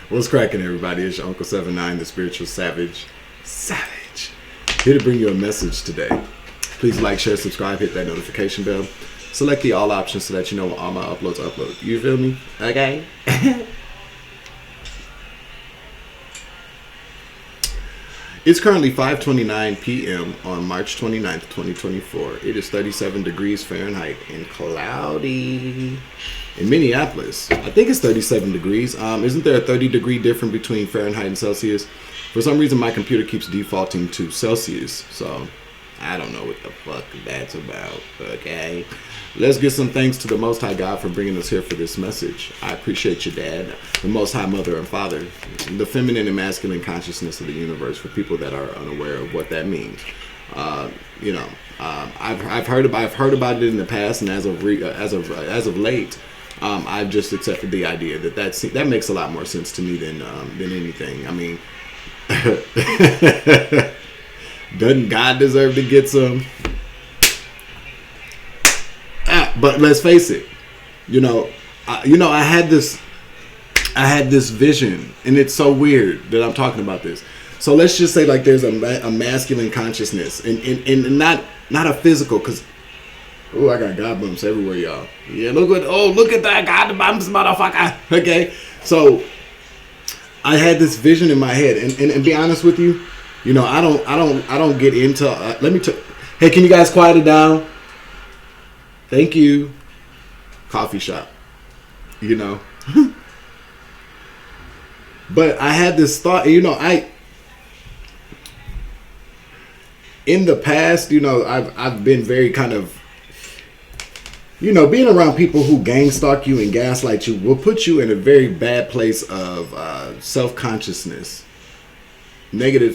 What's cracking, everybody? It's your Uncle 79, the spiritual savage. Here to bring you a message today. Please like, share, subscribe, hit that notification bell. Select the all options so that you know when all my uploads upload. You feel me? Okay. It's currently 5:29 p.m. on March 29th, 2024. It is 37 degrees Fahrenheit and cloudy in Minneapolis. I think it's 37 degrees. Isn't there a 30-degree difference between Fahrenheit and Celsius? For some reason, my computer keeps defaulting to Celsius, so I don't know what the fuck that's about, okay? Let's give some thanks to the Most High God for bringing us here for this message. I appreciate your dad, the Most High Mother and Father, the feminine and masculine consciousness of the universe for people that are unaware of what that means. I've heard about it in the past, and as of late, I've just accepted the idea that makes a lot more sense to me than anything. I mean, doesn't God deserve to get some? But let's face it, I had this vision, and it's so weird that I'm talking about this. So let's just say like there's a masculine consciousness, and not a physical, because I got God bumps everywhere, y'all. Yeah, look at that God bumps, motherfucker. Okay, so I had this vision in my head, and be honest with you, I don't get into. Hey, can you guys quiet it down? Thank you. Coffee shop. But I had this thought, in the past, I've been very kind of, being around people who gang stalk you and gaslight you will put you in a very bad place of self-consciousness. Negative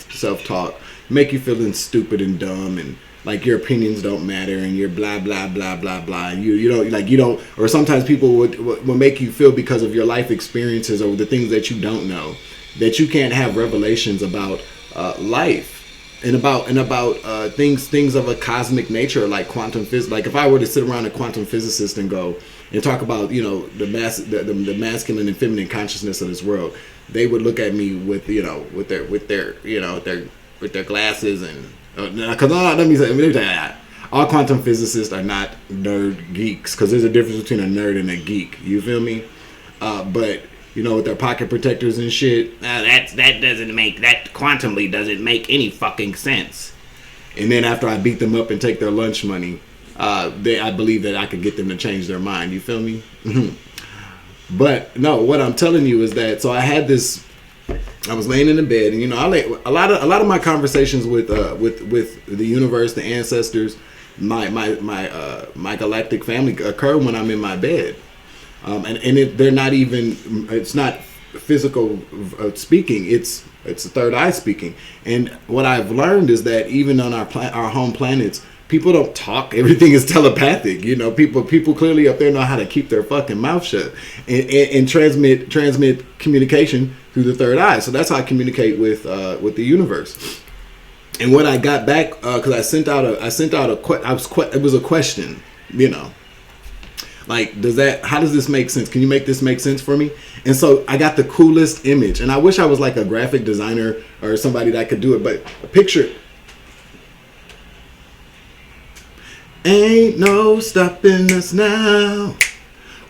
self-talk. Make you feeling stupid and dumb, and like your opinions don't matter, and you're blah blah blah blah blah. You don't, or sometimes people will make you feel, because of your life experiences or the things that you don't know, that you can't have revelations about life and about things of a cosmic nature, like quantum physics. Like if I were to sit around a quantum physicist and go and talk about the masculine and feminine consciousness of this world, they would look at me with their glasses and. Because let me tell you that all quantum physicists are not nerd geeks, because there's a difference between a nerd and a geek. You feel me? But with their pocket protectors and shit, that quantumly doesn't make any fucking sense. And then after I beat them up and take their lunch money, I believe that I could get them to change their mind. You feel me? But no, what I'm telling you is that, so I had this. I was laying in the bed, and a lot of my conversations with the universe, the ancestors, my galactic family occur when I'm in my bed, they're not even. It's not physical speaking. It's the third eye speaking. And what I've learned is that even on our home planets, people don't talk. Everything is telepathic. People clearly up there know how to keep their fucking mouth shut and transmit communication through the third eye. So that's how I communicate with the universe. And when I got back, because it was a question, like, how does this make sense? Can you make this make sense for me? And so I got the coolest image, and I wish I was like a graphic designer or somebody that could do it, but picture. Ain't no stopping us now.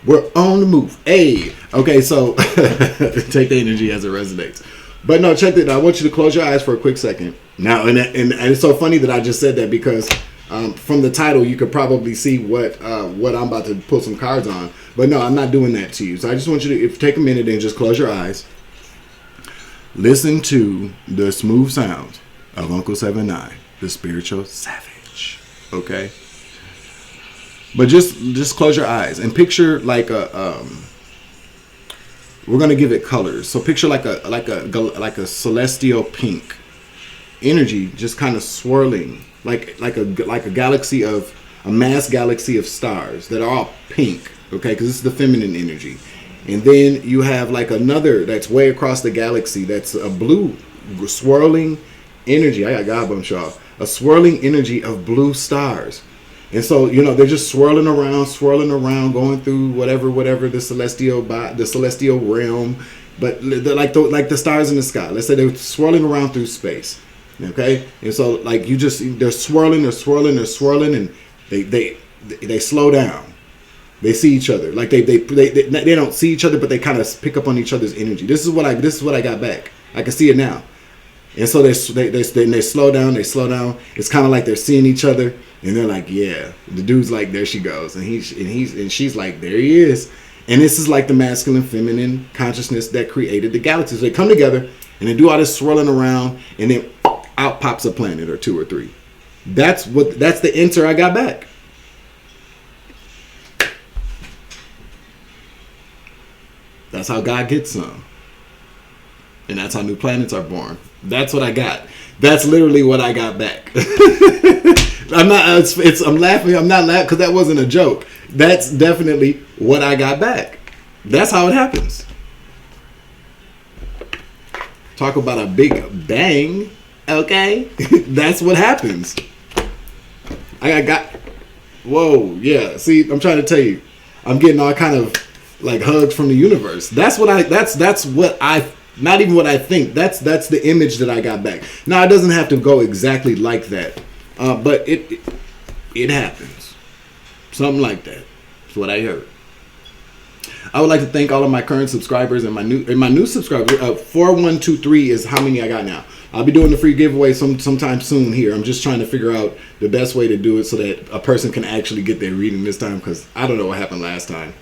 We're on the move. Hey. Okay, so take the energy as it resonates. But no, check it. I want you to close your eyes for a quick second. Now, and it's so funny that I just said that, because from the title, you could probably see what I'm about to pull some cards on. But no, I'm not doing that to you. So I just want you to take a minute and just close your eyes. Listen to the smooth sounds of Uncle 79, the spiritual savage. Okay? But just close your eyes and picture like a we're gonna give it colors. So picture like a celestial pink energy, just kind of swirling like a galaxy of a mass galaxy of stars that are all pink. Okay, because this is the feminine energy, and then you have like another that's way across the galaxy that's a blue swirling energy. I got God bumps, y'all. A swirling energy of blue stars. And so, you know, they're just swirling around, going through whatever the celestial realm. But they're like the stars in the sky. Let's say they're swirling around through space. Okay, and so like they're swirling, and they slow down. They see each other. Like they don't see each other, but they kind of pick up on each other's energy. This is what I got back. I can see it now. And so they slow down. It's kind of like they're seeing each other, and they're like, yeah. The dude's like, there she goes, and she's like, there he is. And this is like the masculine, feminine consciousness that created the galaxy. So they come together and they do all this swirling around, and then out pops a planet or two or three. That's the answer I got back. That's how God gets some. And that's how new planets are born. That's what I got. That's literally what I got back. I'm laughing. I'm not laughing because that wasn't a joke. That's definitely what I got back. That's how it happens. Talk about a big bang. Okay. That's what happens. I got. Whoa. Yeah. See, I'm trying to tell you. I'm getting all kind of like hugs from the universe. That's what I not even what I think. That's the image that I got back. Now it doesn't have to go exactly like that, but it happens. Something like that. That's what I heard. I would like to thank all of my current subscribers and my new subscribers. 4123 is how many I got now. I'll be doing the free giveaway sometime soon here. I'm just trying to figure out the best way to do it so that a person can actually get their reading this time, because I don't know what happened last time.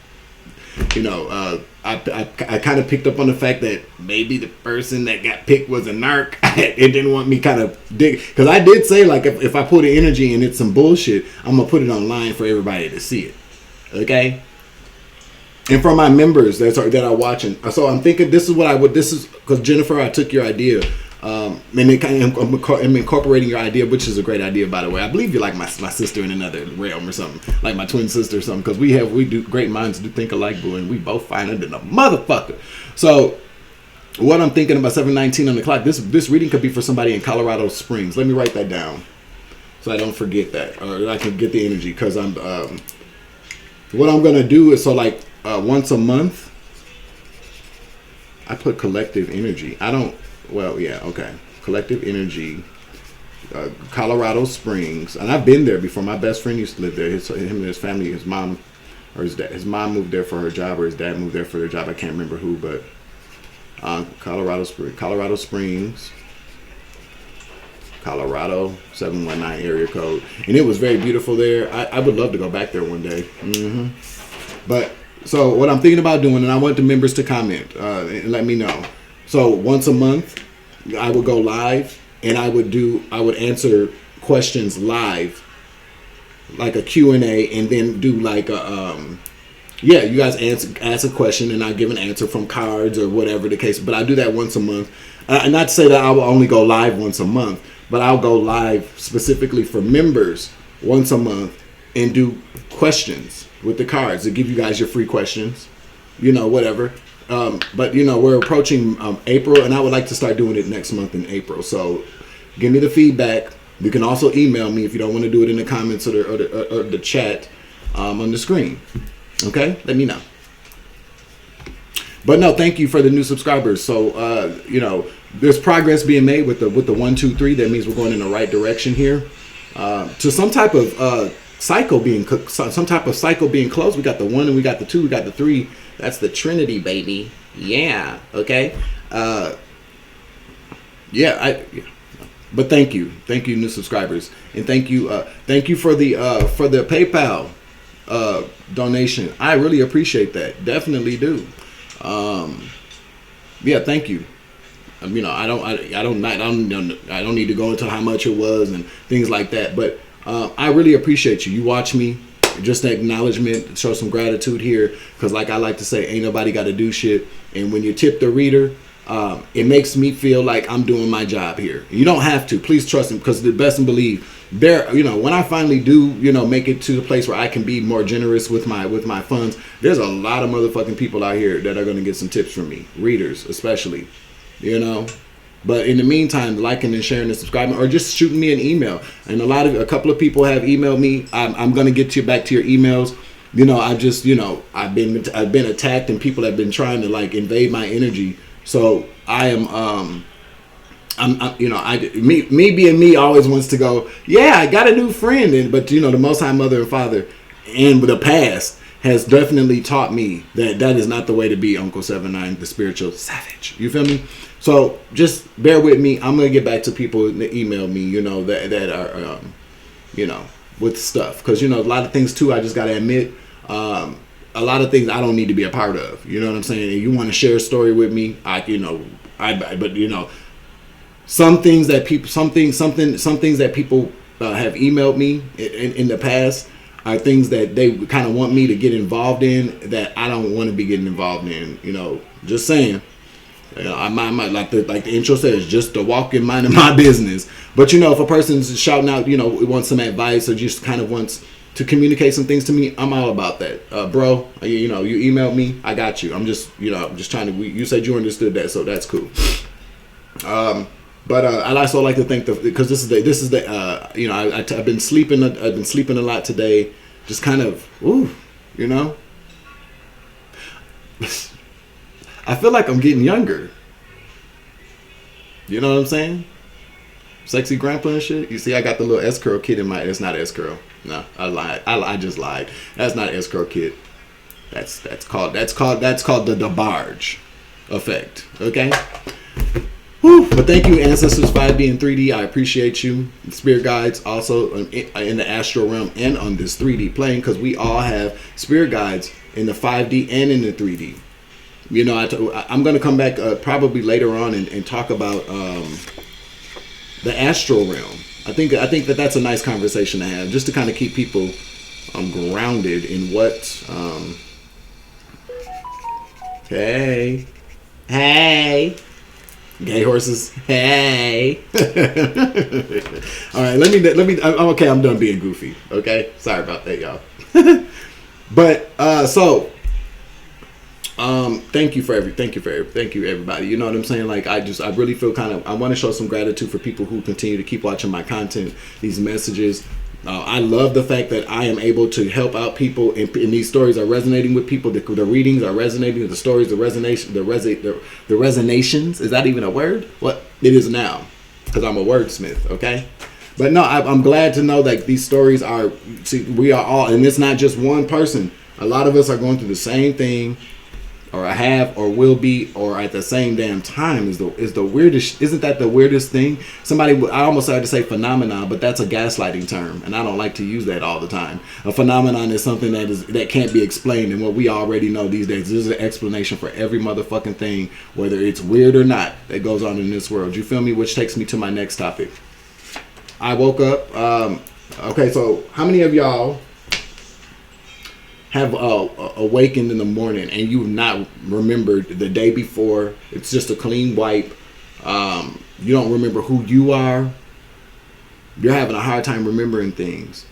You know, I kind of picked up on the fact that maybe the person that got picked was a narc. It didn't want me kind of dig, because I did say, like, if I put the energy and it's some bullshit, I'm gonna put it online for everybody to see it. Okay. And for my members that are watching, so I'm thinking this is because Jennifer, I took your idea. And I'm incorporating your idea, which is a great idea, by the way. I believe you're like my sister in another realm or something, like my twin sister or something, because we do great minds do think alike, boo, and we both finer than a motherfucker. So what I'm thinking about 7:19 on the clock, this reading could be for somebody in Colorado Springs. Let me write that down so I don't forget that, or I can get the energy, because I'm what I'm gonna do is, so like once a month I put collective energy. Well, yeah, okay. Collective energy, Colorado Springs, and I've been there before. My best friend used to live there. Him and his family, his mom moved there for her job, or his dad moved there for their job. I can't remember who, but Colorado Springs, Colorado 719 area code, and it was very beautiful there. I would love to go back there one day. But so what I'm thinking about doing, and I want the members to comment and let me know. So once a month, I would go live, and I would answer questions live, like a Q&A, and then do like a, you guys ask a question, and I give an answer from cards or whatever the case. But I do that once a month. Not to say that I will only go live once a month, but I'll go live specifically for members once a month and do questions with the cards to give you guys your free questions, whatever. But we're approaching April, and I would like to start doing it next month in April. So give me the feedback. You can also email me if you don't want to do it in the comments or the chat on the screen. Okay, let me know. But no, thank you for the new subscribers. So there's progress being made with the 1, 2, 3. That means we're going in the right direction here. To some type of cycle being closed. We got the 1 and we got the 2, we got the 3. That's the Trinity, baby. Yeah. Okay. But thank you, new subscribers, and thank you for the PayPal donation. I really appreciate that. Definitely do. Thank you. I don't need to go into how much it was and things like that, but I really appreciate you. You watch me. Just an acknowledgement, show some gratitude here, because like I like to say, ain't nobody got to do shit. And when you tip the reader, it makes me feel like I'm doing my job here. You don't have to. Please trust him, because the best and believe there. When I finally do, make it to the place where I can be more generous with my funds, there's a lot of motherfucking people out here that are going to get some tips from me, readers especially. But in the meantime, liking and sharing and subscribing, or just shooting me an email. And a couple of people have emailed me. I'm gonna get you back to your emails. You know, I've been attacked, and people have been trying to like invade my energy. So I am me being me always wants to go, yeah, I got a new friend, but you know, the Most High Mother and Father and the past has definitely taught me that is not the way to be, Uncle 79, the spiritual savage. You feel me? So just bear with me. I'm gonna get back to people that email me, you know, that are you know, with stuff, because you know, a lot of things too, I just gotta admit, a lot of things I don't need to be a part of. You know what I'm saying? And you want to share a story with me, but you know, some things that people have emailed me in the past are things that they kind of want me to get involved in that I don't want to be getting involved in. You know, just saying. You know, I might like the intro says, just to walk in minding my business. But you know, if a person's shouting out, you know, wants some advice or just kind of wants to communicate some things to me, I'm all about that, bro. You know, you emailed me, I got you. I'm just trying to. You said you understood that, so that's cool. But I'd also like to thank because this is the you know, I've been sleeping a lot today, just kind of you know. I feel like I'm getting younger. You know what I'm saying? Sexy grandpa and shit. You see, I got the little S curl kit in my. It's not S curl. No, I lied. I just lied. That's not S curl kit. That's called the DeBarge effect. Okay. Whew. But thank you, Ancestors 5D and 3D. I appreciate you. Spirit guides also in the astral realm and on this 3D plane, because we all have spirit guides in the 5D and in the 3D. You know, I'm going to come back probably later on and talk about the astral realm. I think that's a nice conversation to have, just to kind of keep people grounded in what. Hey. Gay horses. Hey. All right, let me. Okay, I'm done being goofy. Okay, sorry about that, y'all. But so, thank you everybody. You know what I'm saying? Like, I really feel I want to show some gratitude for people who continue to keep watching my content, these messages. I love the fact that I am able to help out people, and these stories are resonating with people. The readings are resonating. The stories, the resonations. Is that even a word? What it is now, because I'm a wordsmith. Okay, but no, I'm glad to know that these stories are. See, we are all, and it's not just one person. A lot of us are going through the same thing, or have, or will be, or at the same damn time. Is the weirdest? Isn't that the weirdest thing? I almost had to say phenomenon, but that's a gaslighting term, and I don't like to use that all the time. A phenomenon is something that can't be explained, and what we already know these days. There's an explanation for every motherfucking thing, whether it's weird or not, that goes on in this world. You feel me? Which takes me to my next topic. I woke up. Okay, so how many of y'all have awakened in the morning and you've not remembered the day before? It's just a clean wipe. You don't remember who you are. You're having a hard time remembering things.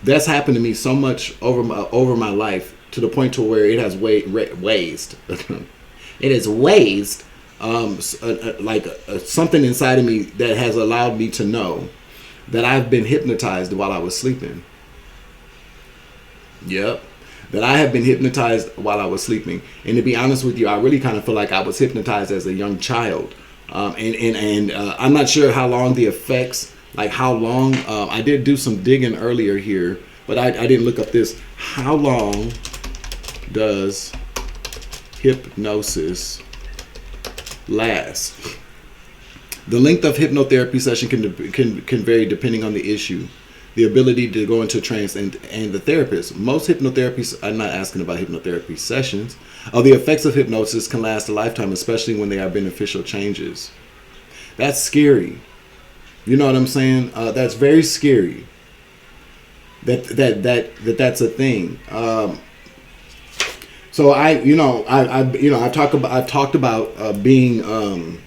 That's happened to me so much over my life, to the point to where it has wazed. It has wazed something inside of me that has allowed me to know that I've been hypnotized while I was sleeping. Yep. That I have been hypnotized while I was sleeping. And to be honest with you, I really kind of feel like I was hypnotized as a young child. And I'm not sure how long the effects, like how long, I did do some digging earlier here, but I didn't look up this. How long does hypnosis last? The length of hypnotherapy session can vary depending on the issue, the ability to go into trance, and the therapist. Most hypnotherapies, I'm not asking about hypnotherapy sessions, the effects of hypnosis can last a lifetime, especially when they are beneficial changes. That's scary. You know what I'm saying? That's very scary. That's a thing. So I've talked about being.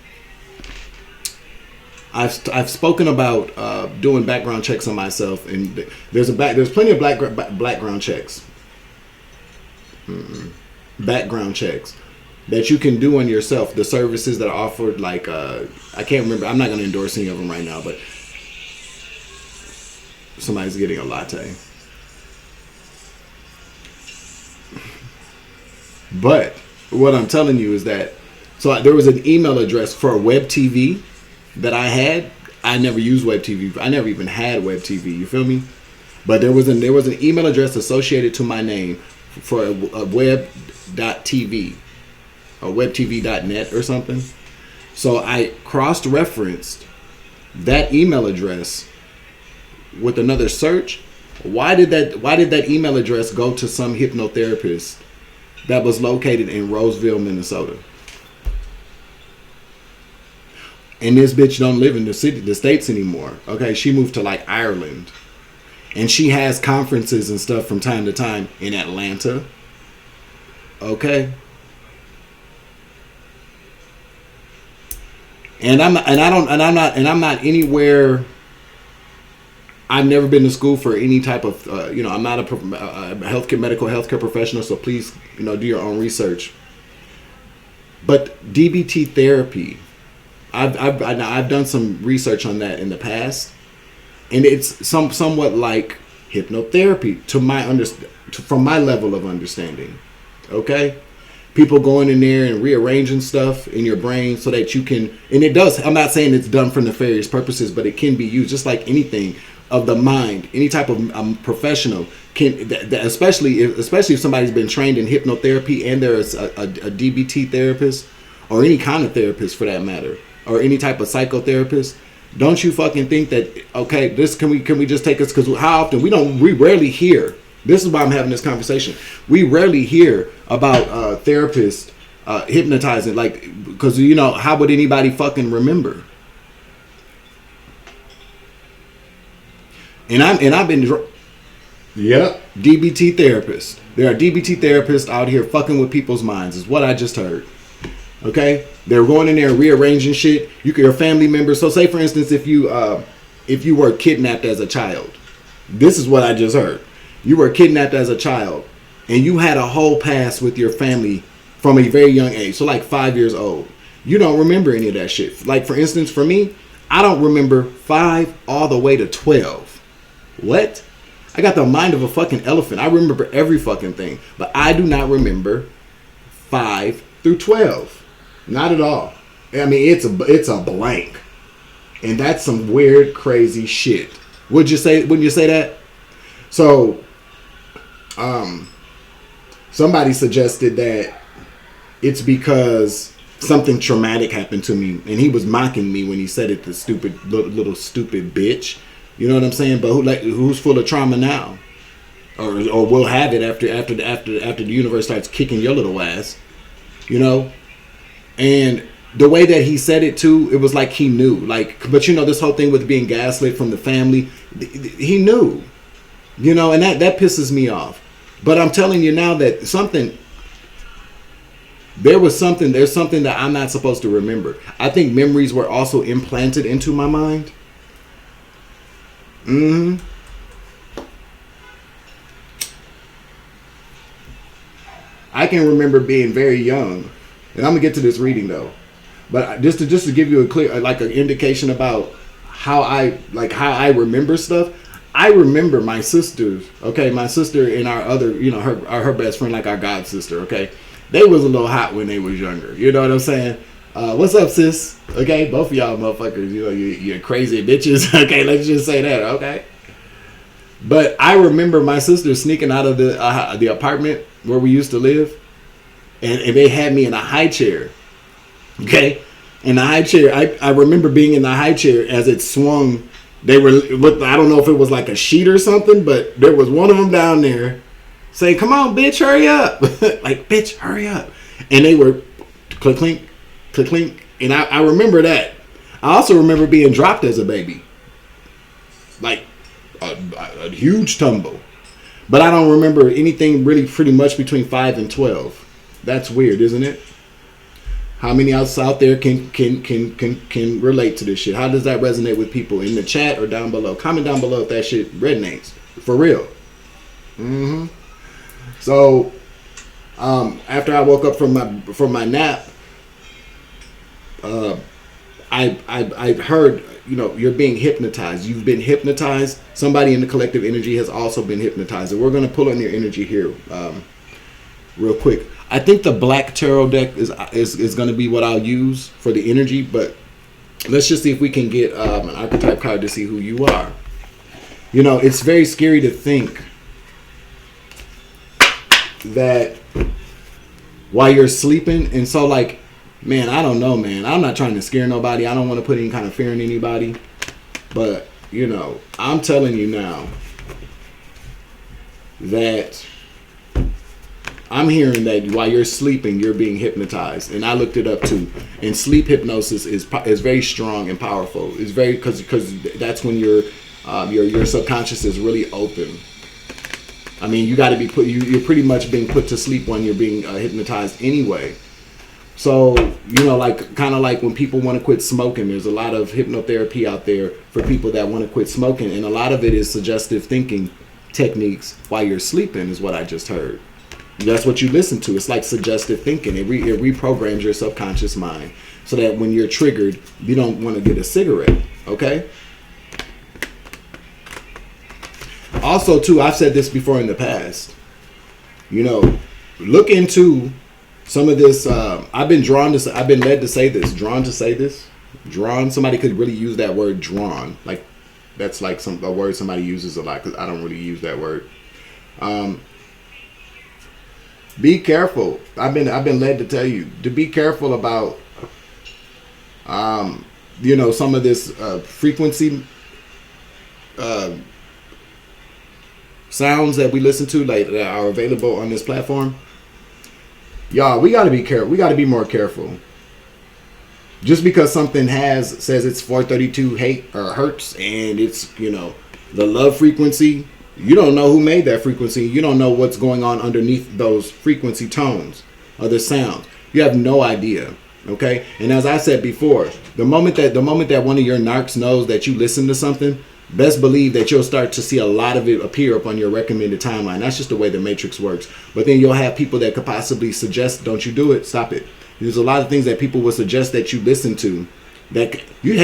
I've spoken about doing background checks on myself, and there's plenty of background checks. Background checks. that you can do on yourself. The services that are offered, like I can't remember. I'm not going to endorse any of them right now, but somebody's getting a latte. But what I'm telling you is that, so there was an email address for a web TV that I had. I never used web TV. I never even had web TV. You feel me? But there was an email address associated to my name for a web.tv or webtv.net or something. So I cross-referenced that email address with another search. Why did that email address go to some hypnotherapist that was located in Roseville, Minnesota? And this bitch don't live in the States anymore. Okay, she moved to like Ireland. And she has conferences and stuff from time to time in Atlanta. Okay. And I'm not anywhere. I've never been to school for any type of, I'm not a medical healthcare professional, so please, do your own research. But DBT therapy, I've done some research on that in the past, and it's somewhat like hypnotherapy from my level of understanding. Okay, people going in there and rearranging stuff in your brain so that you can, and it does. I'm not saying it's done for nefarious purposes, but it can be used just like anything of the mind. Any type of professional can, especially if somebody's been trained in hypnotherapy and there's a DBT therapist or any kind of therapist for that matter, or any type of psychotherapist. Don't you fucking think that, okay, this can we just take us, because how often we rarely hear, this is why I'm having this conversation, we rarely hear about therapists hypnotizing, like, because how would anybody fucking remember? And I've been DBT therapists. There are DBT therapists out here fucking with people's minds, is what I just heard. Okay, they're going in there and rearranging shit. Your family members. So say for instance, if you were kidnapped as a child, this is what I just heard. You were kidnapped as a child, and you had a whole past with your family from a very young age. So like 5 years old, you don't remember any of that shit. Like for instance, for me, I don't remember 5 all the way to 12. What? I got the mind of a fucking elephant. I remember every fucking thing, but I do not remember 5 through 12. Not at all. I mean, it's a blank, and that's some weird, crazy shit. Wouldn't you say that? So, somebody suggested that it's because something traumatic happened to me, and he was mocking me when he said it. The stupid little stupid bitch. You know what I'm saying? But who's full of trauma now, or will have it after the universe starts kicking your little ass, And the way that he said it too, it was like he knew. Like, but this whole thing with being gaslit from the family, he knew, and that pisses me off. But I'm telling you now that there's something that I'm not supposed to remember. I think memories were also implanted into my mind. I can remember being very young, and I'm gonna get to this reading though, but just to give you a clear, like an indication about how I remember stuff. I remember my sisters. Okay, my sister and our other, her best friend, like our god sister. Okay, they was a little hot when they was younger. You know what I'm saying? What's up, sis? Okay, both of y'all motherfuckers, you're crazy bitches. Okay, let's just say that. Okay. But I remember my sister sneaking out of the apartment where we used to live, and they had me in a high chair. Okay, in the high chair, I remember being in the high chair as it swung. I don't know if it was like a sheet or something, but there was one of them down there saying, "Come on, bitch, hurry up!" Like, bitch, hurry up. And they were click, clink, click, clink, and I remember that. I also remember being dropped as a baby, like a huge tumble. But I don't remember anything really pretty much between 5 and 12. That's weird, isn't it? How many else out there can relate to this shit? How does that resonate with people in the chat or down below? Comment down below if that shit resonates. For real. So After I woke up from my nap, I heard, you're being hypnotized. You've been hypnotized. Somebody in the collective energy has also been hypnotized. And we're going to pull on your energy here real quick. I think the black tarot deck is going to be what I'll use for the energy, but let's just see if we can get an archetype card to see who you are. It's very scary to think that while you're sleeping, and so like, man, I don't know, man. I'm not trying to scare nobody. I don't want to put any kind of fear in anybody. But, I'm telling you now that I'm hearing that while you're sleeping, you're being hypnotized. And I looked it up too. And sleep hypnosis is very strong and powerful. It's very, because that's when your subconscious is really open. I mean, you got to be you're pretty much being put to sleep when you're being hypnotized anyway. So, kind of like when people want to quit smoking, there's a lot of hypnotherapy out there for people that want to quit smoking. And a lot of it is suggestive thinking techniques while you're sleeping is what I just heard. That's what you listen to. It's like suggestive thinking. It reprograms your subconscious mind so that when you're triggered, you don't want to get a cigarette. Okay? Also, too, I've said this before in the past. Look into some of this. I've been led to say this. Drawn to say this. Drawn. Somebody could really use that word drawn. Like, that's like a word somebody uses a lot because I don't really use that word. Be careful. I've been led to tell you to be careful about, some of this frequency sounds that we listen to, like that are available on this platform. Y'all, we got to be careful. We got to be more careful. Just because something says it's 432 hertz and it's the love frequency. You don't know who made that frequency. You don't know what's going on underneath those frequency tones or the sounds. You have no idea. Okay? And as I said before, the moment that one of your narcs knows that you listen to something, best believe that you'll start to see a lot of it appear up on your recommended timeline. That's just the way the matrix works. But then you'll have people that could possibly suggest, don't you do it, stop it. There's a lot of things that people will suggest that you listen to. That you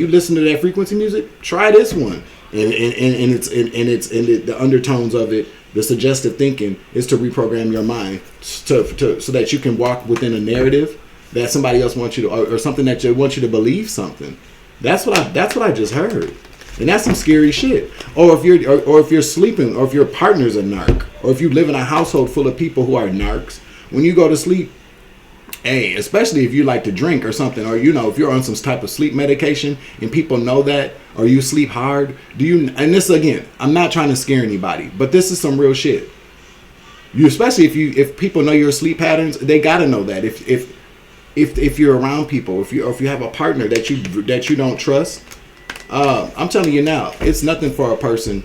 listen to that frequency music? Try this one. And the undertones of it, the suggestive thinking is to reprogram your mind so that you can walk within a narrative that somebody else wants you to, or something that they want you to believe something. That's what I just heard, and that's some scary shit. Or if you're sleeping, or if your partner's a narc, or if you live in a household full of people who are narcs, when you go to sleep. Hey, especially if you like to drink or something, or if you're on some type of sleep medication and people know that, or you sleep hard, and this again, I'm not trying to scare anybody, but this is some real shit. Especially if people know your sleep patterns, they gotta know that. If you're around people, if you have a partner that you don't trust, I'm telling you now, it's nothing for a person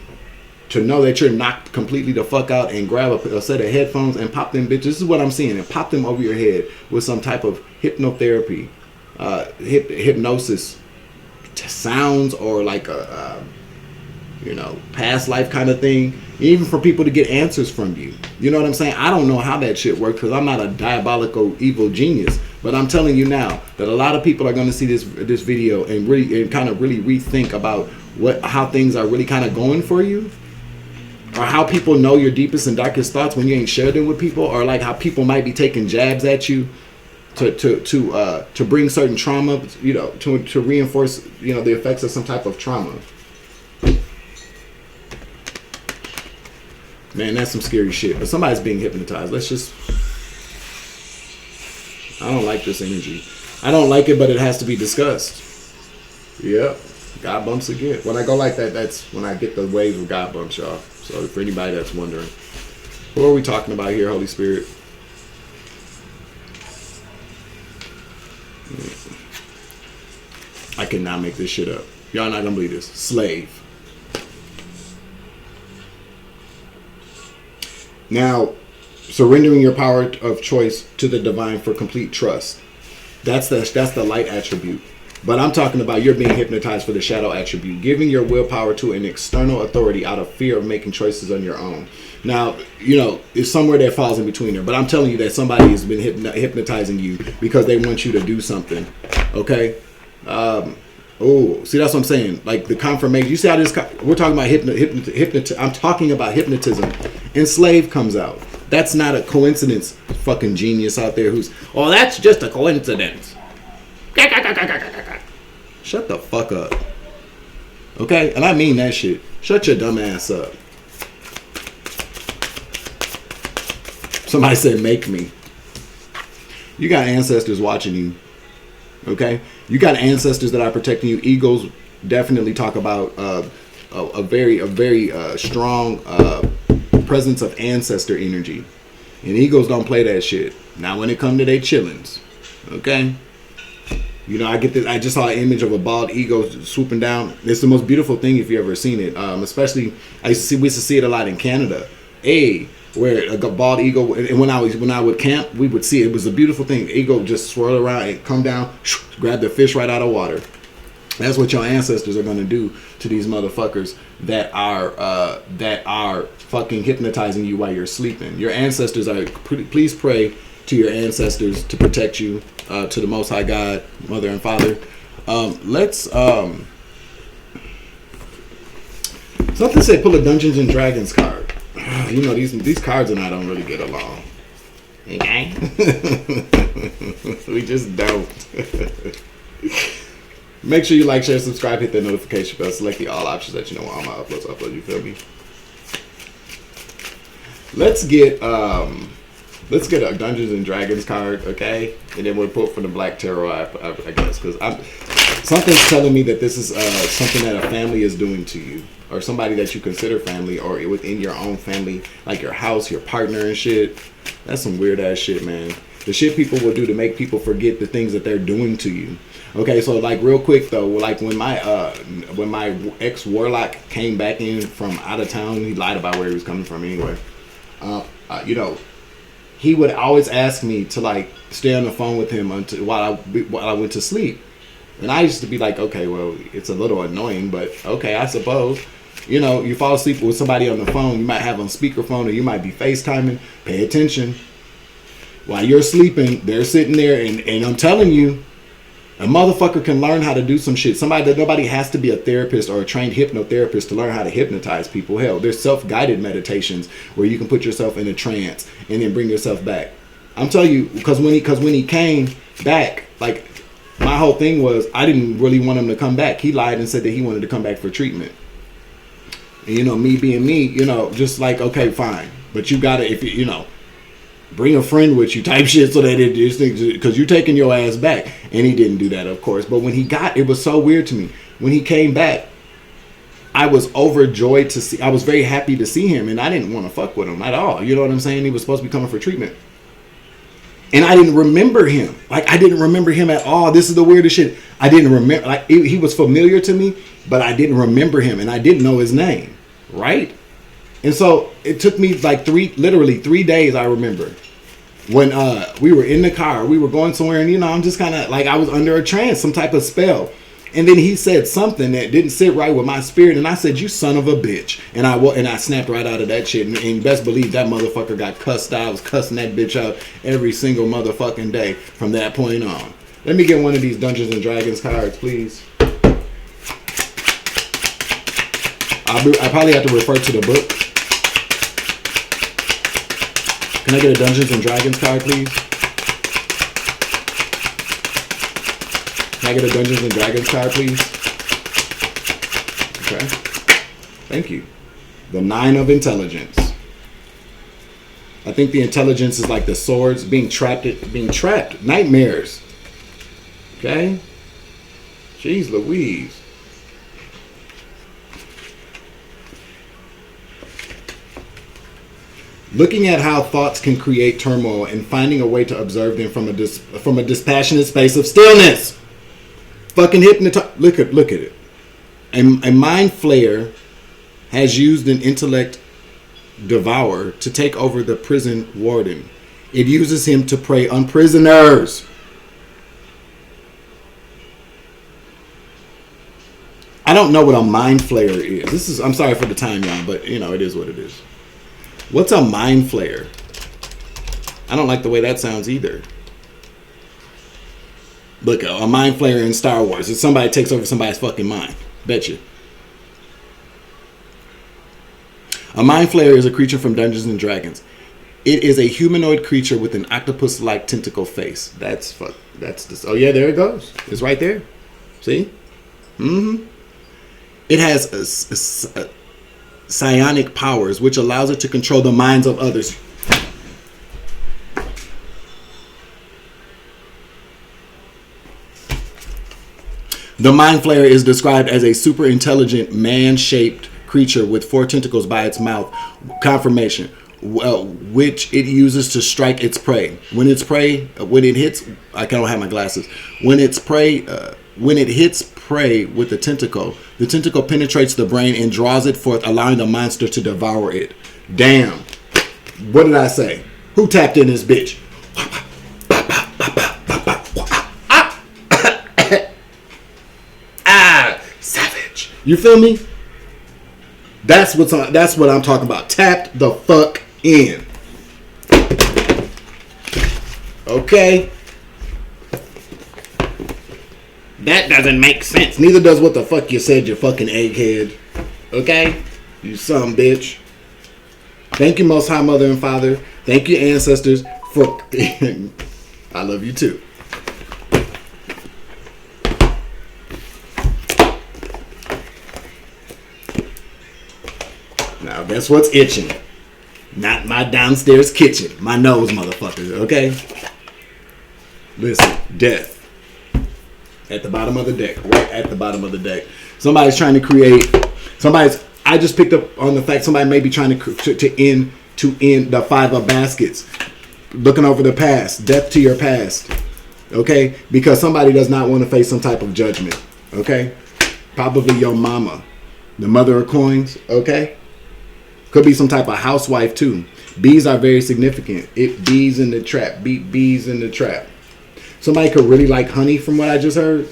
to know that you're knocked completely the fuck out and grab a set of headphones and pop them bitches. This is what I'm seeing, and pop them over your head with some type of hypnotherapy, hypnosis sounds, or like a past life kind of thing. Even for people to get answers from you. You know what I'm saying? I don't know how that shit works because I'm not a diabolical evil genius. But I'm telling you now that a lot of people are going to see this video and really rethink about how things are really kind of going for you. Or how people know your deepest and darkest thoughts when you ain't shared them with people, or like how people might be taking jabs at you to bring certain trauma, to reinforce, the effects of some type of trauma. Man, that's some scary shit. But somebody's being hypnotized. I don't like this energy. I don't like it, but it has to be discussed. Yep. God bumps again. When I go like that, that's when I get the wave of God bumps, y'all. So for anybody that's wondering, who are we talking about here, Holy Spirit? I cannot make this shit up. Y'all not gonna believe this. Slave. Now, surrendering your power of choice to the divine for complete trust. That's the light attribute. But I'm talking about you're being hypnotized for the shadow attribute, giving your willpower to an external authority out of fear of making choices on your own. Now, you know, it's somewhere that falls in between there. But I'm telling you that somebody has been hypnotizing you because they want you to do something. Okay? Oh, see, that's what I'm saying. Like the confirmation. You see how this? We're talking about hypnotism. I'm talking about hypnotism. Enslaved comes out. That's not a coincidence. Fucking genius out there who's, oh, that's just a coincidence. Shut the fuck up. Okay, and I mean that shit. Shut your dumb ass up. Somebody said, "Make me." You got ancestors watching you. Okay, you got ancestors that are protecting you. Egos definitely talk about a very strong presence of ancestor energy, and egos don't play that shit. Now, when it come to their chillings, okay, you know, I get this. I just saw an image of a bald ego swooping down. It's the most beautiful thing if you ever seen it. Especially, we used to see it a lot in Canada. Where a bald ego, and when I would camp, we would see it. It was a beautiful thing. Ego just swirl around and come down, grab the fish right out of water. That's what your ancestors are gonna do to these motherfuckers that are fucking hypnotizing you while you're sleeping. Your ancestors are. Please pray to your ancestors to protect you, to the Most High God, Mother and Father. Something said pull a Dungeons and Dragons card. You know, these cards and I don't really get along. Okay? We just don't. Make sure you like, share, subscribe, hit that notification bell, select the all options that you know when all my uploads, you feel me? Let's get a Dungeons and Dragons card, okay? And then we'll pull from the Black Tarot, I guess, because something's telling me that this is something that a family is doing to you, or somebody that you consider family, or within your own family, like your house, your partner and shit. That's some weird ass shit, man. The shit people will do to make people forget the things that they're doing to you. Okay, so like real quick though, like when my ex warlock came back in from out of town, he lied about where he was coming from anyway. You know, he would always ask me to like stay on the phone with him while I went to sleep. And I used to be like, okay, well, it's a little annoying, but okay, I suppose. You know, you fall asleep with somebody on the phone, you might have on speakerphone, or you might be FaceTiming. Pay attention. While you're sleeping, they're sitting there, and I'm telling you, a motherfucker can learn how to do some shit. Nobody has to be a therapist or a trained hypnotherapist to learn how to hypnotize people. Hell, there's self-guided meditations where you can put yourself in a trance and then bring yourself back. I'm telling you, because when he came back, like, my whole thing was I didn't really want him to come back. He lied and said that he wanted to come back for treatment. And, you know, me being me, you know, just like, okay, fine. But you gotta, if you know, bring a friend with you type shit so that because you're taking your ass back. And he didn't do that, of course. But when it was so weird to me. When he came back, I was overjoyed to see, I was very happy to see him. And I didn't want to fuck with him at all. You know what I'm saying? He was supposed to be coming for treatment. And I didn't remember him. Like, I didn't remember him at all. This is the weirdest shit. I didn't remember. Like, he was familiar to me, but I didn't remember him. And I didn't know his name. Right? And so it took me like literally 3 days, I remember. When we were in the car, we were going somewhere, and, you know, I'm just kind of like, I was under a trance, some type of spell. And then he said something that didn't sit right with my spirit, and I said, "You son of a bitch!" And I snapped right out of that shit. And best believe that motherfucker got cussed out. I was cussing that bitch out every single motherfucking day from that point on. Let me get one of these Dungeons and Dragons cards, please. I probably have to refer to the book. Can I get a Dungeons and Dragons card, please? Can I get a Dungeons and Dragons card, please? Okay. Thank you. The 9 of Intelligence. I think the intelligence is like the swords, being trapped. Nightmares. Okay? Jeez Louise. Looking at how thoughts can create turmoil and finding a way to observe them from a dispassionate space of stillness. Fucking hypnotize. Look at it. A mind flayer has used an intellect devourer to take over the prison warden. It uses him to prey on prisoners. I don't know what a mind flayer is. I'm sorry for the time, y'all, but you know, it is what it is. What's a mind flayer? I don't like the way that sounds either. Look, a mind flayer in Star Wars. It's somebody takes over somebody's fucking mind. Bet you. A mind flayer is a creature from Dungeons and Dragons. It is a humanoid creature with an octopus-like tentacle face. That's this. Oh yeah, there it goes. It's right there. See? Mm-hmm. It has psionic powers, which allows it to control the minds of others. The mind flayer is described as a super intelligent man-shaped creature with 4 tentacles by its mouth. Confirmation. Which it uses to strike its prey. When it hits, I don't have my glasses. When it hits prey with the tentacle penetrates the brain and draws it forth, allowing the monster to devour it. Damn. What did I say? Who tapped in this bitch? Savage. You feel me? That's what I'm talking about. Tapped the fuck in. Okay. That doesn't make sense. Neither does what the fuck you said, you fucking egghead. Okay? You son bitch. Thank you, Most High Mother and Father. Thank you, ancestors, for... I love you too. Now, guess what's itching? Not my downstairs kitchen. My nose, motherfuckers, okay? Listen, death. At the bottom of the deck. Right at the bottom of the deck. Somebody's trying to create... I just picked up on the fact somebody may be trying to end the 5 of baskets. Looking over the past. Death to your past. Okay? Because somebody does not want to face some type of judgment. Okay? Probably your mama. The mother of coins. Okay? Could be some type of housewife too. Bees are very significant. Bees in the trap. Bees in the trap. Somebody could really like honey from what I just heard.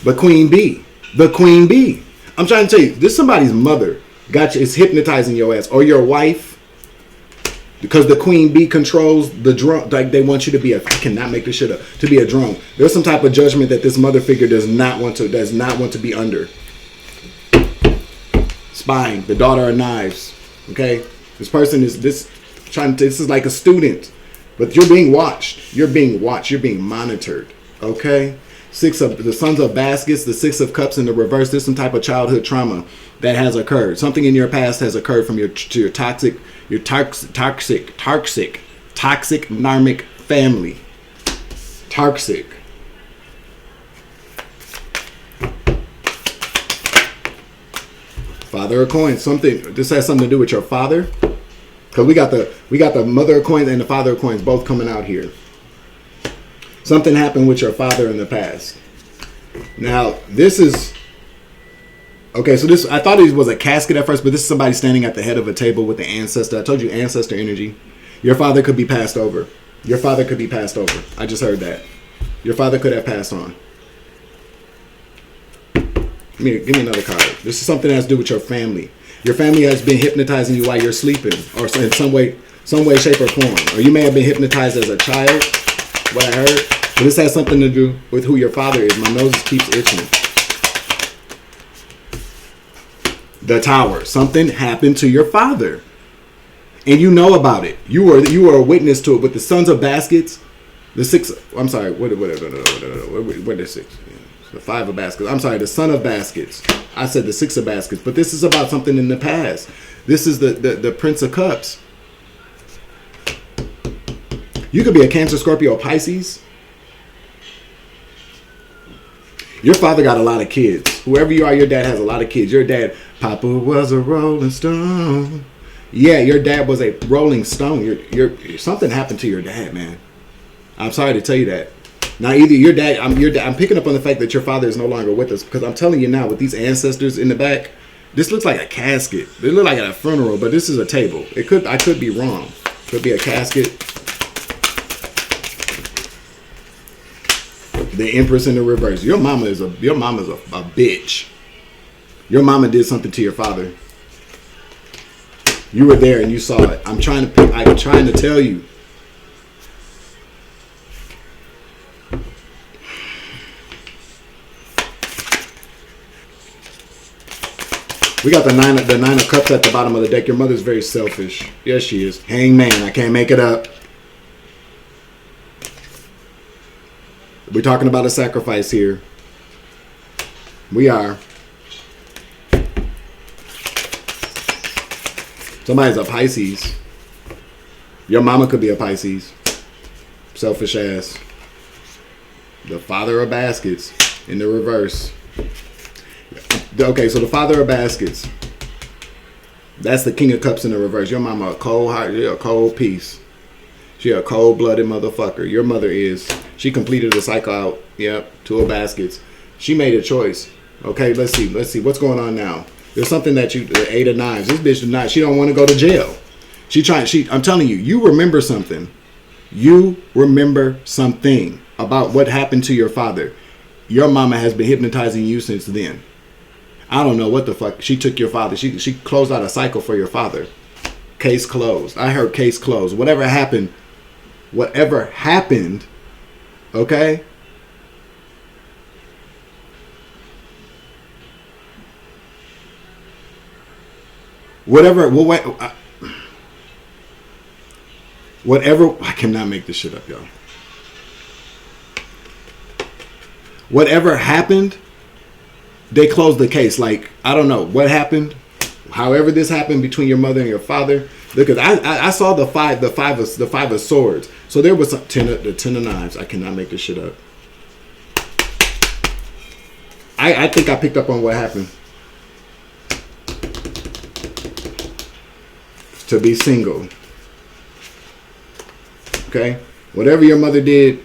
But Queen Bee. The Queen Bee. I'm trying to tell you, this somebody's mother is hypnotizing your ass. Or your wife. Because the Queen Bee controls the drone. Like they want you to be I cannot make this shit up. To be a drone. There's some type of judgment that this mother figure does not want to be under. Spying, the daughter of knives. Okay, this person is this is like a student, but you're being watched. You're being monitored. Okay, the Sons of Baskets, the 6 of Cups in the reverse. There's some type of childhood trauma that has occurred. Something in your past has occurred from your toxic narmic family. Toxic. Father of coins. This has something to do with your father. Because we got the mother of coins and the father of coins both coming out here. Something happened with your father in the past. Now, this is... Okay, so I thought it was a casket at first, but this is somebody standing at the head of a table with the ancestor. I told you ancestor energy. Your father could be passed over. Your father could be passed over. I just heard that. Your father could have passed on. Give me another card. This is something that has to do with your family. Your family has been hypnotizing you while you're sleeping, or in some way, shape, or form. Or you may have been hypnotized as a child. What I heard. But this has something to do with who your father is. My nose keeps itching. The Tower. Something happened to your father, and you know about it. You were a witness to it. With the Sons of Baskets, the 6. I'm sorry. What the 6? The 5 of Baskets. I'm sorry, the Son of Baskets. I said the 6 of Baskets. But this is about something in the past. This is the Prince of Cups. You could be a Cancer, Scorpio, Pisces. Your father got a lot of kids. Whoever you are, your dad has a lot of kids. Your dad, Papa was a Rolling Stone. Yeah, your dad was a Rolling Stone. Something happened to your dad, man. I'm sorry to tell you that. Now, either your dad, I'm picking up on the fact that your father is no longer with us, because I'm telling you now, with these ancestors in the back, this looks like a casket. It looks like a funeral, but this is a table. I could be wrong. Could be a casket. The Empress in the reverse. Your mama's a bitch. Your mama did something to your father. You were there and you saw it. I'm trying to tell you. We got the nine of cups at the bottom of the deck. Your mother's very selfish. Yes, she is. Hangman. I can't make it up. We're talking about a sacrifice here. We are. Somebody's a Pisces. Your mama could be a Pisces. Selfish ass. The Father of Baskets in the reverse. Okay, so the Father of Baskets. That's the King of Cups in the reverse. Your mama a cold heart. She a cold piece. She a cold-blooded motherfucker. Your mother is. She completed the cycle out. Yep, 2 of Baskets. She made a choice. Okay, let's see. What's going on now? There's something that the 8 of Knives. This bitch is not. She don't want to go to jail. I'm telling you, you remember something. You remember something about what happened to your father. Your mama has been hypnotizing you since then. I don't know what the fuck. She took your father. She closed out a cycle for your father. Case closed. I heard case closed. Whatever happened, okay? Whatever, I cannot make this shit up, y'all. Whatever happened, they closed the case. Like, I don't know what happened. However this happened between your mother and your father, because I saw the five of swords. So there was the 10 of knives. I cannot make this shit up. I think I picked up on what happened. To be single. Okay? Whatever your mother did,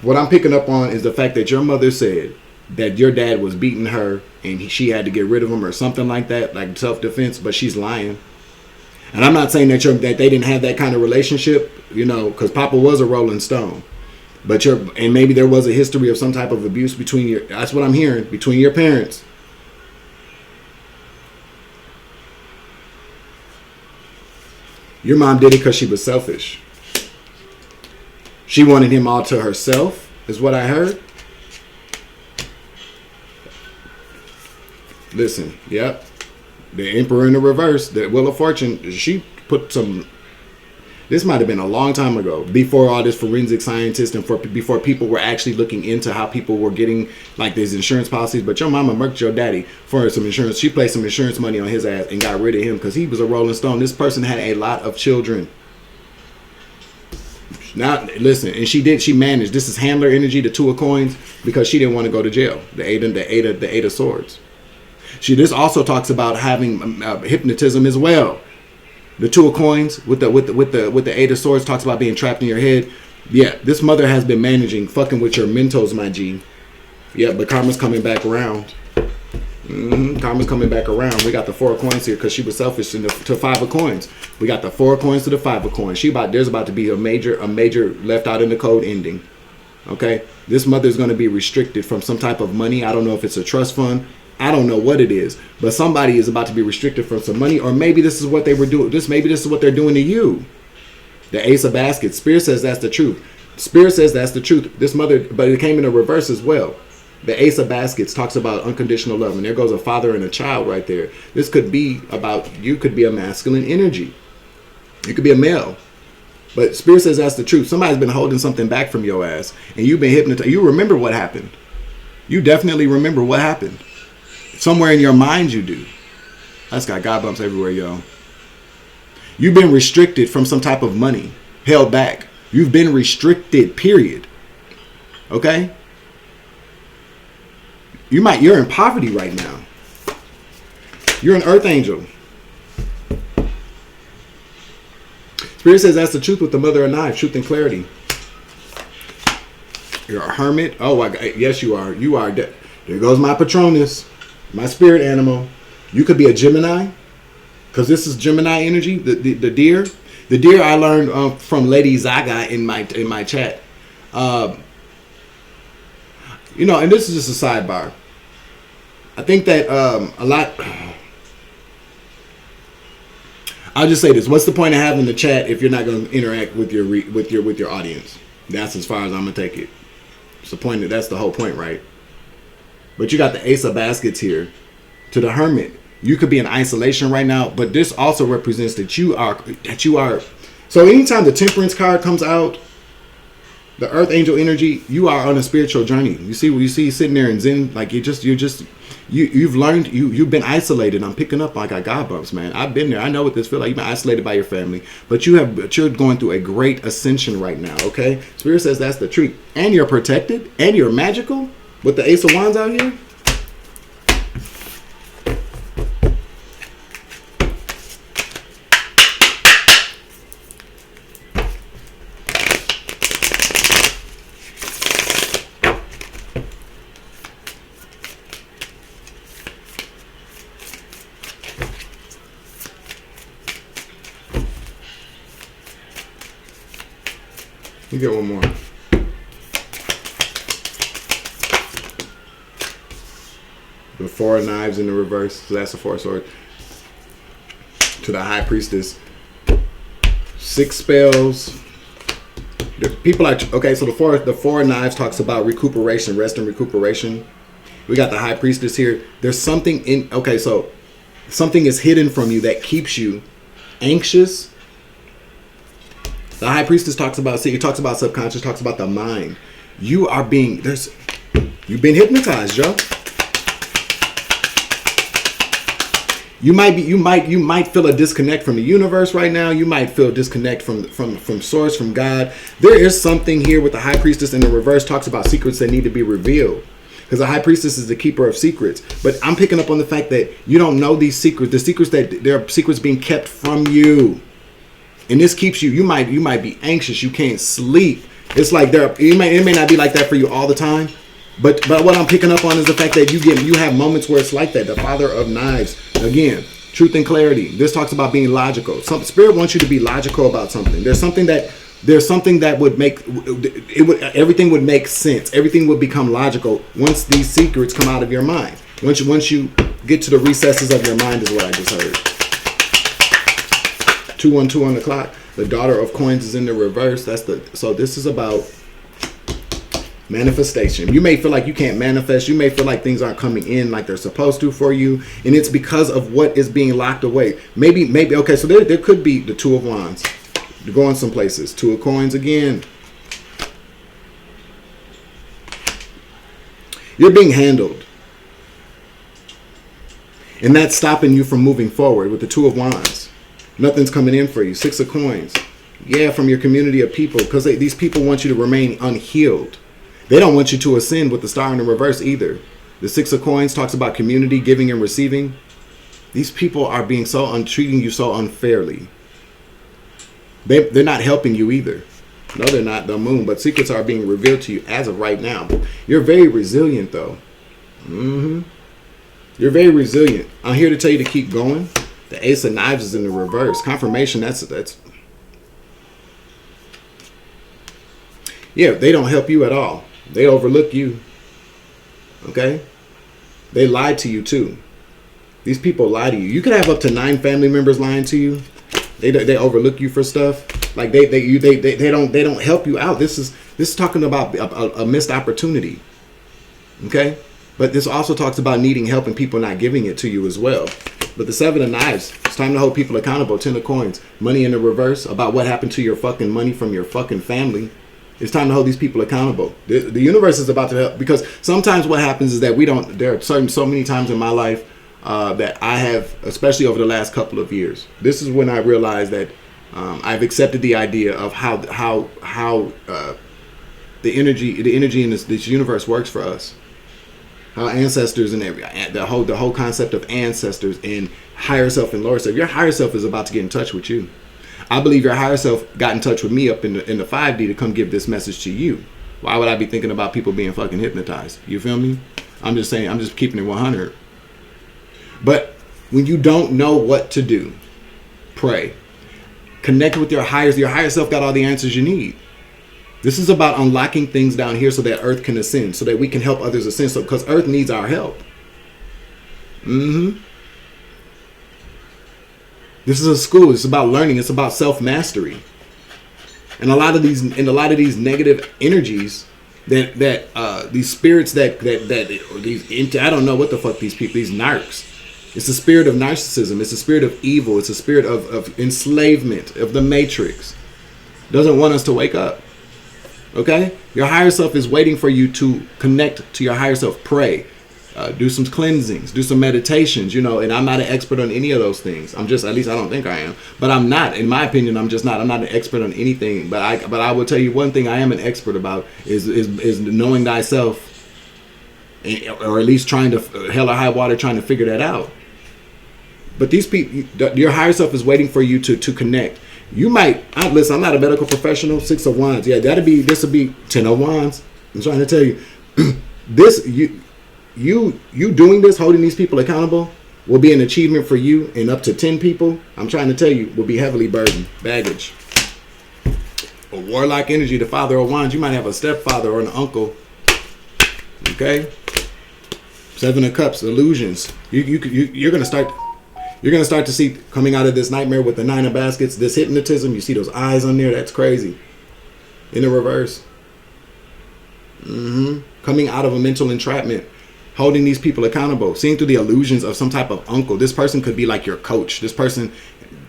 what I'm picking up on is the fact that your mother said that your dad was beating her and she had to get rid of him or something like that, like self-defense, but she's lying. And I'm not saying that they didn't have that kind of relationship, because Papa was a Rolling Stone. And maybe there was a history of some type of abuse that's what I'm hearing, between your parents. Your mom did it because she was selfish. She wanted him all to herself, is what I heard. Listen, yep. The Emperor in the reverse, the Wheel of Fortune, she put some... This might have been a long time ago, before all this forensic scientist and before people were actually looking into how people were getting like these insurance policies. But your mama murked your daddy for some insurance. She placed some insurance money on his ass and got rid of him because he was a Rolling Stone. This person had a lot of children. Now, listen, and she managed. This is handler energy, the 2 of coins, because she didn't want to go to jail. The eight of swords. This also talks about having hypnotism as well. The 2 of coins with the 8 of swords talks about being trapped in your head. Yeah, this mother has been managing, fucking with your mentos, my G. Yeah, but karma's coming back around. Karma's coming back around. We got the 4 of coins here because she was selfish to 5 of coins. We got the 4 of coins to the 5 of coins. There's about to be a major left out in the code ending. Okay, this mother is going to be restricted from some type of money. I don't know if it's a trust fund. I don't know what it is, but somebody is about to be restricted from some money, or maybe this is what they were doing. Maybe this is what they're doing to you. The Ace of Baskets. Spirit says that's the truth. Spirit says that's the truth. This mother, but it came in a reverse as well. The Ace of Baskets talks about unconditional love, and there goes a father and a child right there. This could be about, you could be a masculine energy. You could be a male. But Spirit says that's the truth. Somebody's been holding something back from your ass, and you've been hypnotized. You remember what happened. You definitely remember what happened. Somewhere in your mind you do. That's got God bumps everywhere, yo. You've been restricted from some type of money. Held back. You've been restricted, period. Okay? You're in poverty right now. You're an earth angel. Spirit says that's the truth with the mother of knives. Truth and clarity. You're a hermit. Oh, yes, you are. You are. There goes my Patronus. My spirit animal. You could be a Gemini, because this is Gemini energy. The deer. The deer I learned from Lady Zaga in my chat. You know, and this is just a sidebar. I think that a lot. I'll just say this: what's the point of having the chat if you're not going to interact with your audience? That's as far as I'm gonna take it. It's the point. That's the whole point, right? But you got the Ace of Baskets here. To the Hermit, you could be in isolation right now, but this also represents that you are. So anytime the Temperance card comes out, the Earth Angel energy, you are on a spiritual journey. You see sitting there in Zen, like you've learned, you've been isolated. I'm picking up like I got bumps, man. I've been there. I know what this feels like. You've been isolated by your family, but you're going through a great ascension right now. Okay, Spirit says that's the truth, and you're protected, and you're magical with the Ace of Wands out here. You get one more. The Four of Knives in the reverse. So that's the Four of Swords. To the High Priestess. 6 spells. The people are okay. So the Four of Knives talks about recuperation, rest and recuperation. We got the High Priestess here. There's something in. Okay, so something is hidden from you that keeps you anxious. The High Priestess talks about, it talks about subconscious, talks about the mind. You've been hypnotized, Joe. You might feel a disconnect from the universe right now. You might feel a disconnect from source, from God. There is something here with the High Priestess in the reverse, talks about secrets that need to be revealed. Because the High Priestess is the keeper of secrets. But I'm picking up on the fact that you don't know these secrets. The secrets that there are secrets being kept from you. And this keeps you might be anxious. You can't sleep. It's like it may not be like that for you all the time. But what I'm picking up on is the fact that you have moments where it's like that. The Father of Knives. Again, truth and clarity. This talks about being logical. Spirit wants you to be logical about something. There's something that would make everything would make sense. Everything would become logical once these secrets come out of your mind. Once you get to the recesses of your mind is what I just heard. 212 on the clock. The Daughter of Coins is in the reverse. So this is about manifestation. You may feel like you can't manifest. You may feel like things aren't coming in like they're supposed to for you, and it's because of what is being locked away. Maybe okay. So there could be the Two of Wands. You're going some places. 2 of Coins again. You're being handled, and that's stopping you from moving forward with the 2 of Wands. Nothing's coming in for you. 6 of Coins. Yeah, from your community of people. Because these people want you to remain unhealed. They don't want you to ascend with the Star in the reverse either. The 6 of Coins talks about community, giving and receiving. These people are being treating you so unfairly. They're not helping you either. No, they're not. The Moon. But secrets are being revealed to you as of right now. You're very resilient, though. You're very resilient. I'm here to tell you to keep going. The Ace of Knives is in the reverse. Confirmation, that's yeah, they don't help you at all. They overlook you. Okay? They lied to you too. These people lie to you. You could have up to 9 family members lying to you. They overlook you for stuff. Like they don't help you out. This is talking about a missed opportunity. Okay? But this also talks about needing help and people not giving it to you as well. But the 7 of Knives, it's time to hold people accountable. 10 of Coins, money in the reverse, about what happened to your fucking money from your fucking family. It's time to hold these people accountable. The universe is about to help, because sometimes what happens is that there are so many times in my life that I have, especially over the last couple of years. This is when I realized that I've accepted the idea of how the energy in this universe works for us. How ancestors and the whole concept of ancestors and higher self and lower self. Your higher self is about to get in touch with you. I believe your higher self got in touch with me up in the 5D to come give this message to you. Why would I be thinking about people being fucking hypnotized? You feel me? I'm just saying, I'm just keeping it 100. But when you don't know what to do, pray. Connect with your higher self got all the answers you need. This is about unlocking things down here so that Earth can ascend, so that we can help others ascend. So, because Earth needs our help. This is a school. It's about learning. It's about self-mastery. And a lot of these negative energies that these spirits that these I don't know what the fuck these people, these narcs. It's the spirit of narcissism. It's the spirit of evil. It's the spirit of enslavement, of the matrix. Doesn't want us to wake up. Okay? Your higher self is waiting for you to connect to your higher self. Pray. Do some cleansings. Do some meditations, you know. And I'm not an expert on any of those things. I'm just, at least I don't think I am. But I'm not. In my opinion, I'm just not. I'm not an expert on anything. But I will tell you one thing I am an expert about is knowing thyself. Or at least trying to, hell or high water, trying to figure that out. But these people, your higher self is waiting for you to connect. You might, listen, I'm not a medical professional. 6 of Wands. Yeah, this will be 10 of Wands. I'm trying to tell you, you doing this, holding these people accountable, will be an achievement for you, and up to 10 people, I'm trying to tell you, will be heavily burdened. Baggage. A warlock energy, the Father of Wands. You might have a stepfather or an uncle. Okay? 7 of Cups, illusions. You're gonna start. You're going to start to see, coming out of this nightmare with the 9 of Baskets, this hypnotism. You see those eyes on there? That's crazy. In the reverse. Coming out of a mental entrapment. Holding these people accountable. Seeing through the illusions of some type of uncle. This person could be like your coach. This person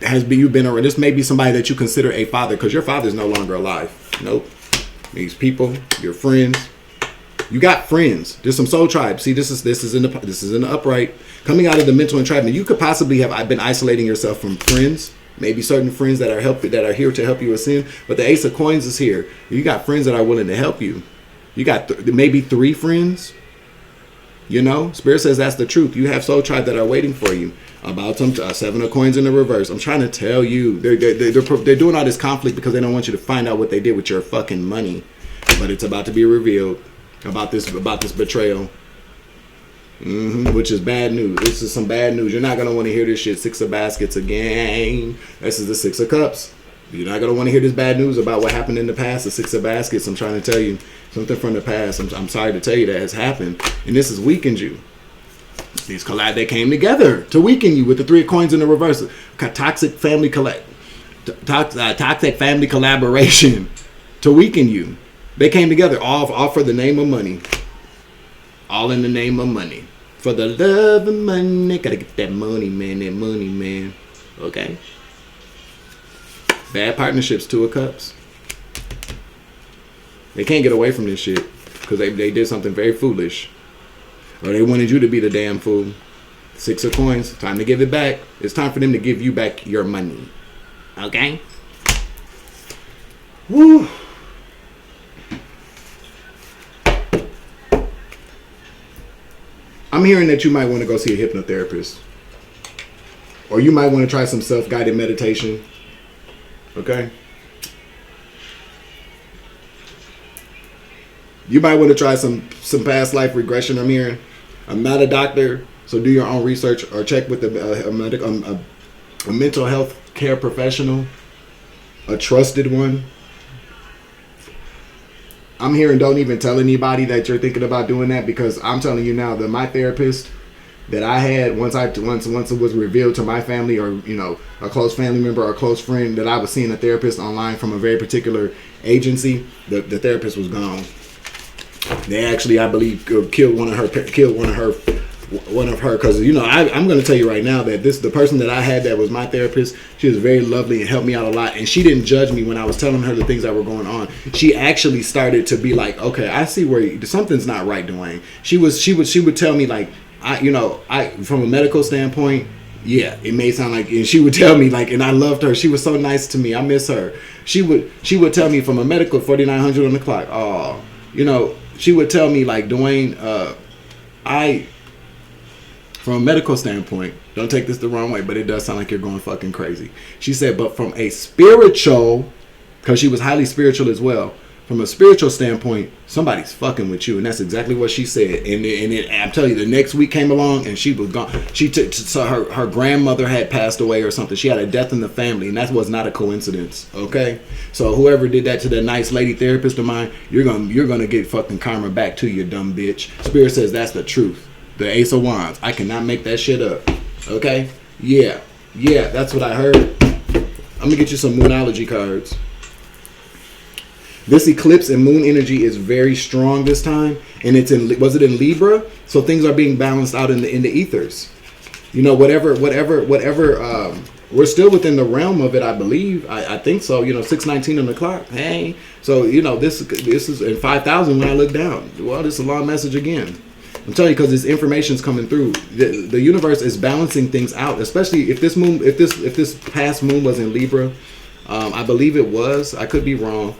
this may be somebody that you consider a father, because your father is no longer alive. Nope. These people, your friends. You got friends. There's some soul tribes. See, this is in the upright. Coming out of the mental entrapment, you could possibly have been isolating yourself from friends. Maybe certain friends that are here to help you ascend. But the Ace of Coins is here. You got friends that are willing to help you. You got maybe 3 friends. You know, Spirit says that's the truth. You have soul tribe that are waiting for you. About some 7 of Coins in the reverse. I'm trying to tell you, they're doing all this conflict because they don't want you to find out what they did with your fucking money. But it's about to be revealed. About this betrayal, which is bad news. This is some bad news. You're not gonna want to hear this shit. 6 of Baskets again. This is the 6 of Cups. You're not gonna want to hear this bad news about what happened in the past. The 6 of Baskets. I'm trying to tell you something from the past. I'm sorry to tell you that has happened, and this has weakened you. These they came together to weaken you with the 3 of Coins in the reverse. Toxic family toxic family collaboration to weaken you. They came together all for the name of money. All in the name of money. For the love of money. Gotta get that money, man. That money, man. Okay? Bad partnerships, 2 of Cups. They can't get away from this shit. Because they did something very foolish. Or they wanted you to be the damn fool. 6 of Coins. Time to give it back. It's time for them to give you back your money. Okay? Woo! I'm hearing that you might want to go see a hypnotherapist. Or you might want to try some self-guided meditation. Okay? You might want to try some past life regression, I'm hearing. I'm not a doctor, so do your own research or check with a mental health care professional. A trusted one. I'm hearing don't even tell anybody that you're thinking about doing that, because I'm telling you now that my therapist that I had once it was revealed to my family, or you know, a close family member or a close friend, that I was seeing a therapist online from a very particular agency, the therapist was gone. They actually, I believe, killed one of her because you know I'm going to tell you right now that the person that I had that was my therapist, she was very lovely and helped me out a lot, and she didn't judge me when I was telling her the things that were going on. She actually started to be like, okay, I see where something's not right, Dwayne. She would tell me like, I from a medical standpoint, yeah, it may sound like, and she would tell me like, and I loved her. She was so nice to me. I miss her. She would tell me from a medical 4900 on the clock. Oh, you know, she would tell me like, Dwayne, from a medical standpoint, don't take this the wrong way, but it does sound like you're going fucking crazy. She said, but from a spiritual, because she was highly spiritual as well, from a spiritual standpoint, somebody's fucking with you, and that's exactly what she said. And I'm telling you, the next week came along, and she was gone. She took, so her grandmother had passed away or something. She had a death in the family, and that was not a coincidence. Okay, so whoever did that to that nice lady therapist of mine, you're gonna get fucking karma back to you, dumb bitch. Spirit says that's the truth. The Ace of Wands. I cannot make that shit up. Okay, yeah, that's what I heard. I'm gonna get you some Moonology cards. This eclipse and moon energy is very strong this time, and was it in Libra? So things are being balanced out in the ethers. You know, whatever. We're still within the realm of it, I believe. I think so. You know, 6:19 on the clock. Hey, so you know this is in 5,000 when I look down. Well, this is a long message again. I'm telling you, because this information's coming through. The universe is balancing things out, especially if this past moon was in Libra. I believe it was. I could be wrong.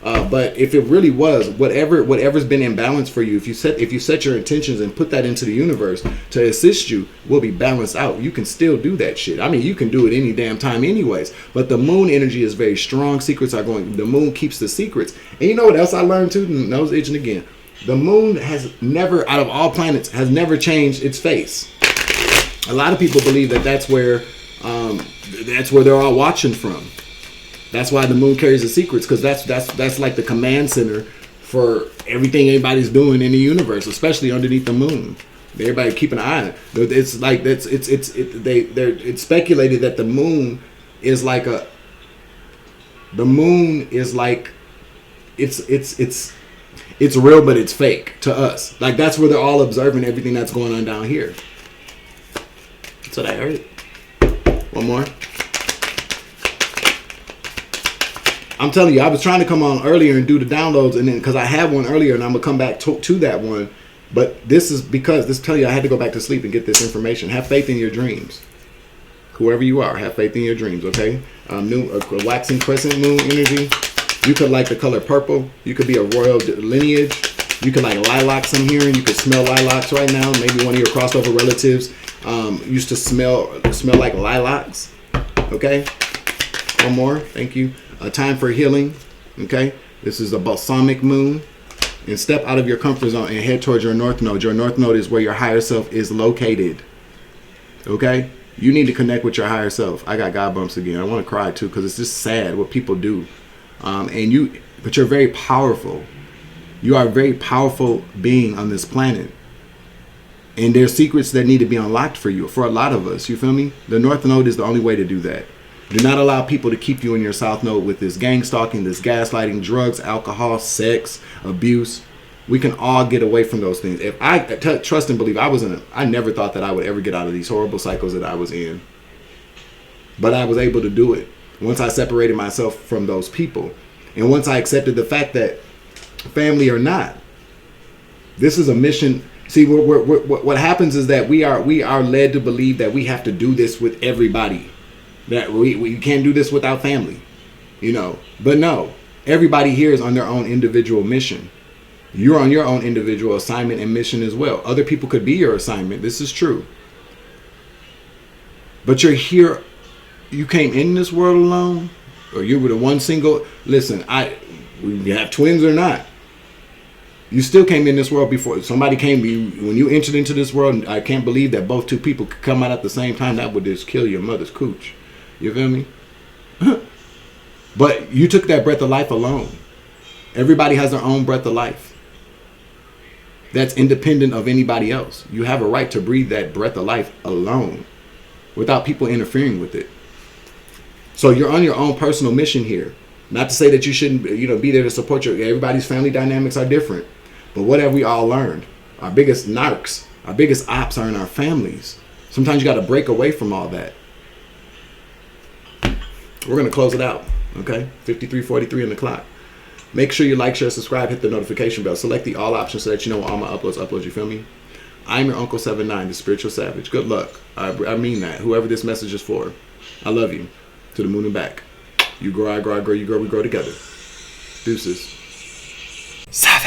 But if it really was, whatever's been imbalanced for you, if you set your intentions and put that into the universe to assist you, will be balanced out. You can still do that shit. I mean, you can do it any damn time anyways. But the moon energy is very strong. Secrets are going. The moon keeps the secrets. And you know what else I learned too? Nose itching again. The moon has never, out of all planets, has never changed its face. A lot of people believe that that's where they're all watching from. That's why the moon carries the secrets, because that's like the command center for everything anybody's doing in the universe, especially underneath the moon. Everybody keep an eye on it. It's like it's speculated that the moon is like it's real, but it's fake to us. Like that's where they're all observing everything that's going on down here. That's what I heard. One more. I'm telling you, I was trying to come on earlier and do the downloads, and then because I had one earlier, and I'm gonna come back to that one. But this is because tell you I had to go back to sleep and get this information. Have faith in your dreams. Whoever you are, have faith in your dreams. Okay. A waxing crescent moon energy. You could like the color purple. You could be a royal lineage. You could like lilacs. I'm hearing. You could smell lilacs right now. Maybe one of your crossover relatives used to smell like lilacs. Okay. One more. Thank you. A time for healing. Okay. This is a balsamic moon. And step out of your comfort zone and head towards your north node. Your north node is where your higher self is located. Okay. You need to connect with your higher self. I got God bumps again. I want to cry too because it's just sad what people do. But you're very powerful. You are a very powerful being on this planet. And there's secrets that need to be unlocked for you. For a lot of us, you feel me? The north node is the only way to do that. Do not allow people to keep you in your south node with this gang stalking, this gaslighting, drugs, alcohol, sex, abuse. We can all get away from those things. If I trust and believe, I never thought that I would ever get out of these horrible cycles that I was in. But I was able to do it once I separated myself from those people. And once I accepted the fact that family or not, this is a mission. See, what happens is that we are led to believe that we have to do this with everybody. That we can't do this without family, you know. But no, everybody here is on their own individual mission. You're on your own individual assignment and mission as well. Other people could be your assignment. This is true. But you're here. You came in this world alone, or you were the one single. Listen, we have twins or not. You still came in this world before somebody came. When you entered into this world, I can't believe that both two people could come out at the same time. That would just kill your mother's cooch. You feel me? But you took that breath of life alone. Everybody has their own breath of life. That's independent of anybody else. You have a right to breathe that breath of life alone without people interfering with it. So you're on your own personal mission here. Not to say that you shouldn't, be there to support everybody's family dynamics are different. But what have we all learned? Our biggest narcs, our biggest ops are in our families. Sometimes you got to break away from all that. We're going to close it out. Okay? 53:43 on the clock. Make sure you like, share, subscribe, hit the notification bell. Select the all options so that you know when all my uploads, you feel me? I'm your Uncle 79, the spiritual savage. Good luck. I mean that. Whoever this message is for. I love you. To the moon and back. You grow, I grow, I grow, you grow, we grow together. Deuces. Savage.